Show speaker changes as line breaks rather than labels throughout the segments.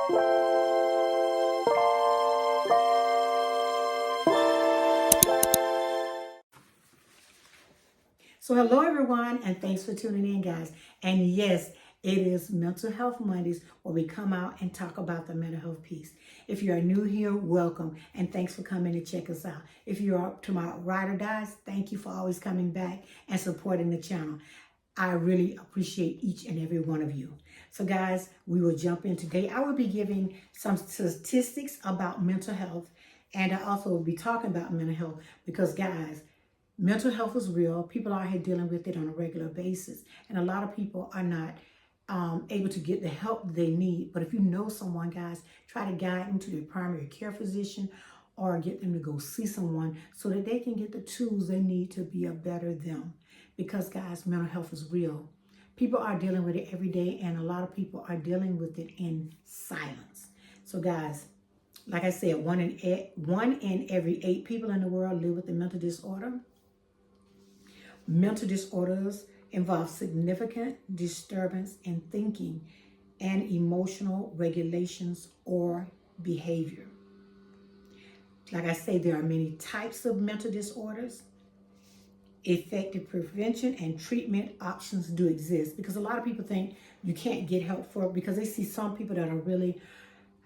So hello everyone, and thanks for tuning in, guys. And yes, it is Mental Health Mondays where we come out and talk about the mental health piece. If you are new here, welcome, and thanks for coming to check us out. If you're up to my ride or dies, thank you for always coming back and supporting the channel. I really appreciate each and every one of you. So guys, we will jump in today. I will be giving some statistics about mental health, and I also will be talking about mental health because guys, mental health is real. People are here dealing with it on a regular basis. And a lot of people are not able to get the help they need. But if you know someone, guys, try to guide them to their primary care physician or get them to go see someone so that they can get the tools they need to be a better them. Because, guys, mental health is real. People are dealing with it every day, and a lot of people are dealing with it in silence. So, guys, like I said, one in every 8 people in the world live with a mental disorder. Mental disorders involve significant disturbance in thinking and emotional regulations or behavior. Like I say, there are many types of mental disorders. Effective prevention and treatment options do exist because a lot of people think you can't get help for it because they see some people that are really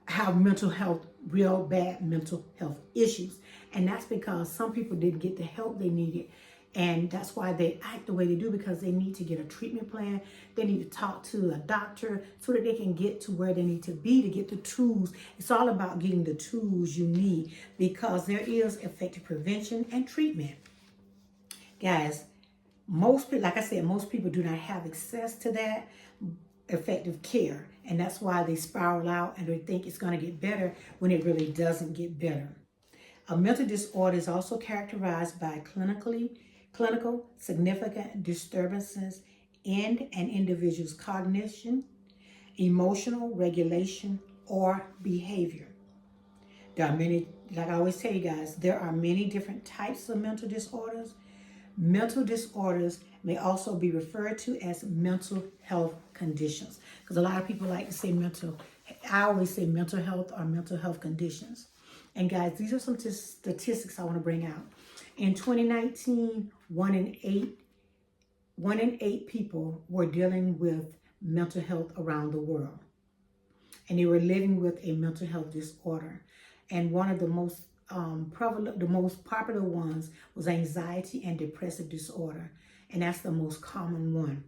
have mental health, real bad mental health issues. And that's because some people didn't get the help they needed. And that's why they act the way they do, because they need to get a treatment plan. They need to talk to a doctor so that they can get to where they need to be to get the tools. It's all about getting the tools you need because there is effective prevention and treatment. Guys, most people, like I said, most people do not have access to that effective care. And that's why they spiral out and they think it's going to get better when it really doesn't get better. A mental disorder is also characterized by clinical significant disturbances in an individual's cognition, emotional regulation, or behavior. There are many, like I always tell you guys, there are many different types of mental disorders. Mental disorders may also be referred to as mental health conditions because a lot of people like to say I always say mental health or mental health conditions. And guys, these are some statistics I want to bring out. In 2019, one in eight people were dealing with mental health around the world. And they were living with a mental health disorder. And one of the most prevalent, the most popular ones was anxiety and depressive disorder. And that's the most common one.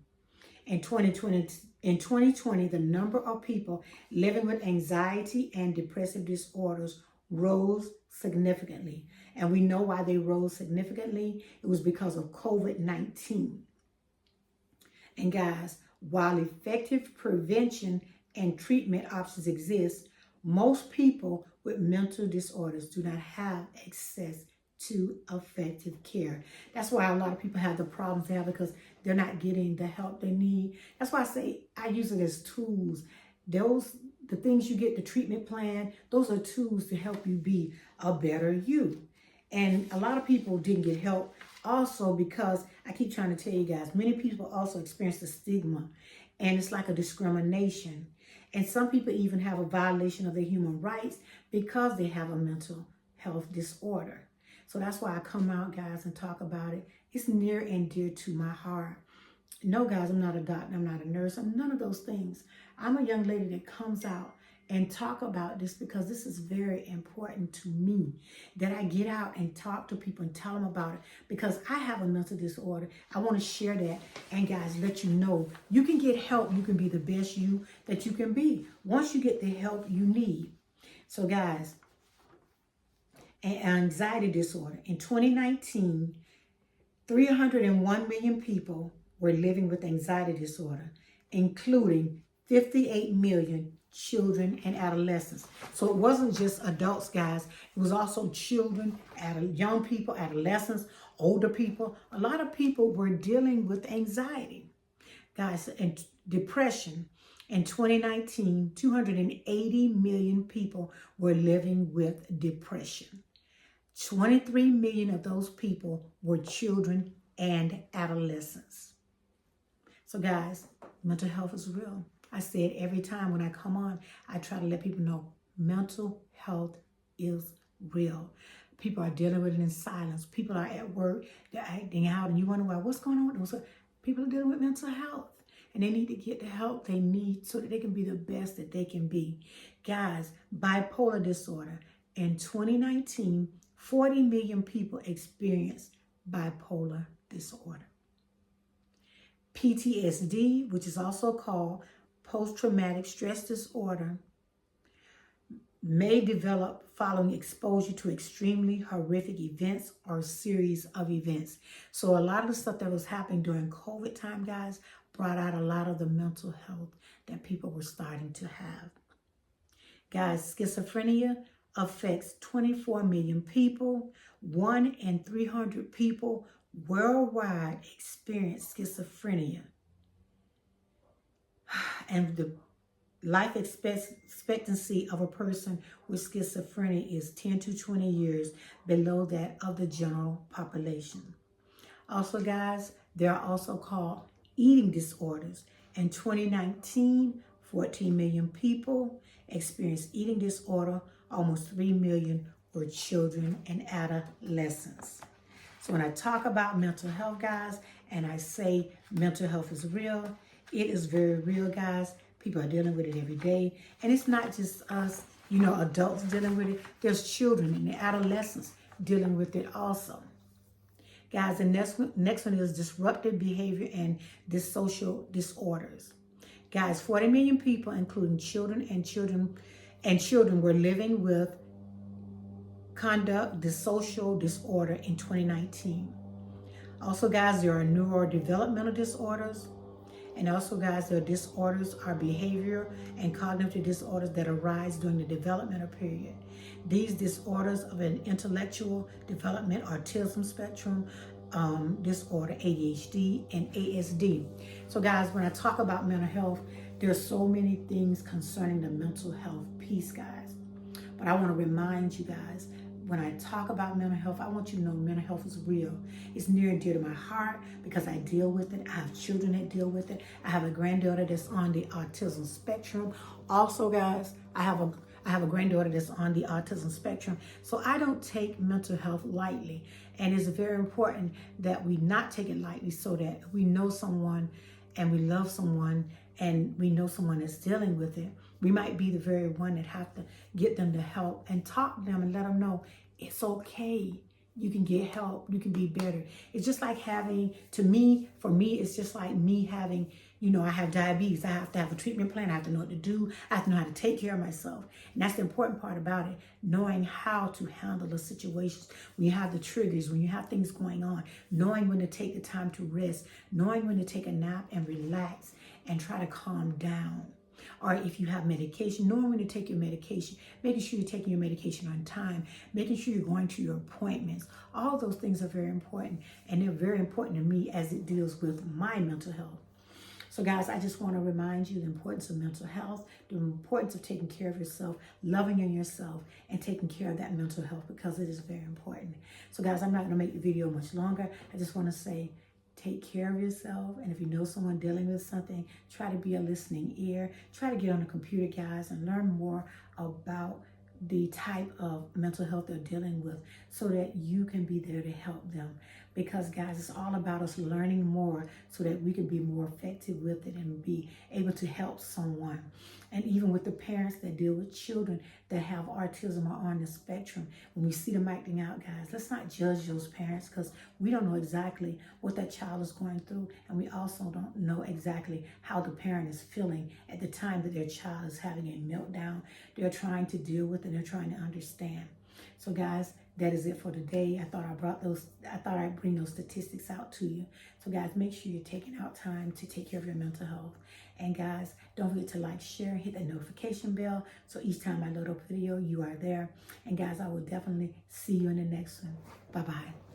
In 2020, the number of people living with anxiety and depressive disorders rose significantly. And we know why they rose significantly. It was because of COVID-19. And guys, while effective prevention and treatment options exist, most people with mental disorders do not have access to effective care. That's why a lot of people have the problems they have because they're not getting the help they need. That's why I say I use it as tools. The things you get, the treatment plan, those are tools to help you be a better you. And a lot of people didn't get help also because I keep trying to tell you guys, many people also experience the stigma, and it's like a discrimination. And some people even have a violation of their human rights because they have a mental health disorder. So that's why I come out, guys, and talk about it. It's near and dear to my heart. No, guys, I'm not a doctor. I'm not a nurse. I'm none of those things. I'm a young lady that comes out and talk about this because this is very important to me, that I get out and talk to people and tell them about it because I have a mental disorder. I want to share that and guys, let you know you can get help. You can be the best you that you can be once you get the help you need. So guys, an anxiety disorder. In 2019, 301 million people were living with anxiety disorder, including 58 million children and adolescents. So it wasn't just adults, guys. It was also children, young people, adolescents, older people. A lot of people were dealing with anxiety, guys, and depression. In 2019, 280 million people were living with depression. 23 million of those people were children and adolescents. So guys, mental health is real. I say it every time when I come on. I try to let people know mental health is real. People are dealing with it in silence. People are at work, they're acting out, and you wonder why, what's going on? People are dealing with mental health, and they need to get the help they need so that they can be the best that they can be. Guys, bipolar disorder. In 2019, 40 million people experienced bipolar disorder. PTSD, which is also called post-traumatic stress disorder, may develop following exposure to extremely horrific events or series of events. So a lot of the stuff that was happening during COVID time, guys, brought out a lot of the mental health that people were starting to have. Guys, schizophrenia affects 24 million people. 1 in 300 people worldwide experience schizophrenia. And the life expectancy of a person with schizophrenia is 10 to 20 years below that of the general population. Also, guys, there are also called eating disorders. In 2019, 14 million people experienced eating disorder. Almost 3 million were children and adolescents. So when I talk about mental health, guys, and I say mental health is real, it is very real, guys. People are dealing with it every day. And it's not just us, adults dealing with it. There's children and adolescents dealing with it also. Guys, the next one is disruptive behavior and dissocial disorders. Guys, 40 million people, including children were living with conduct dissocial disorder in 2019. Also, guys, there are neurodevelopmental disorders. And also, guys, there are disorders are behavior and cognitive disorders that arise during the developmental period. These disorders of an intellectual development, autism spectrum disorder, ADHD, and ASD. So, guys, when I talk about mental health, there's so many things concerning the mental health piece, guys. But I want to remind you guys, when I talk about mental health, I want you to know mental health is real. It's near and dear to my heart because I deal with it. I have children that deal with it. I have a granddaughter that's on the autism spectrum. Also, guys, I have a granddaughter that's on the autism spectrum. So I don't take mental health lightly. And it's very important that we not take it lightly so that we know someone and we love someone and we know someone that's dealing with it. We might be the very one that have to get them to help and talk to them and let them know it's okay. You can get help. You can be better. It's just like for me, it's just like me having, I have diabetes. I have to have a treatment plan. I have to know what to do. I have to know how to take care of myself. And that's the important part about it, knowing how to handle the situations. When you have the triggers, when you have things going on, knowing when to take the time to rest, knowing when to take a nap and relax and try to calm down. Or if you have medication, knowing when to take your medication, making sure you're taking your medication on time, making sure you're going to your appointments. All those things are very important, and they're very important to me as it deals with my mental health. So guys, I just want to remind you the importance of mental health, the importance of taking care of yourself, loving in yourself, and taking care of that mental health because it is very important. So guys, I'm not going to make the video much longer. I just want to say, take care of yourself, and if you know someone dealing with something, try to be a listening ear. Try to get on the computer, guys, and learn more about the type of mental health they're dealing with so that you can be there to help them. Because, guys, it's all about us learning more so that we can be more effective with it and be able to help someone. And even with the parents that deal with children that have autism or on the spectrum, when we see them acting out, guys, let's not judge those parents because we don't know exactly what that child is going through. And we also don't know exactly how the parent is feeling at the time that their child is having a meltdown. They're trying to deal with it. They're trying to understand. So, guys, that is it for today. I thought I'd bring those statistics out to you. So, guys, make sure you're taking out time to take care of your mental health. And, guys, don't forget to like, share, hit that notification bell so each time I load up a video, you are there. And, guys, I will definitely see you in the next one. Bye-bye.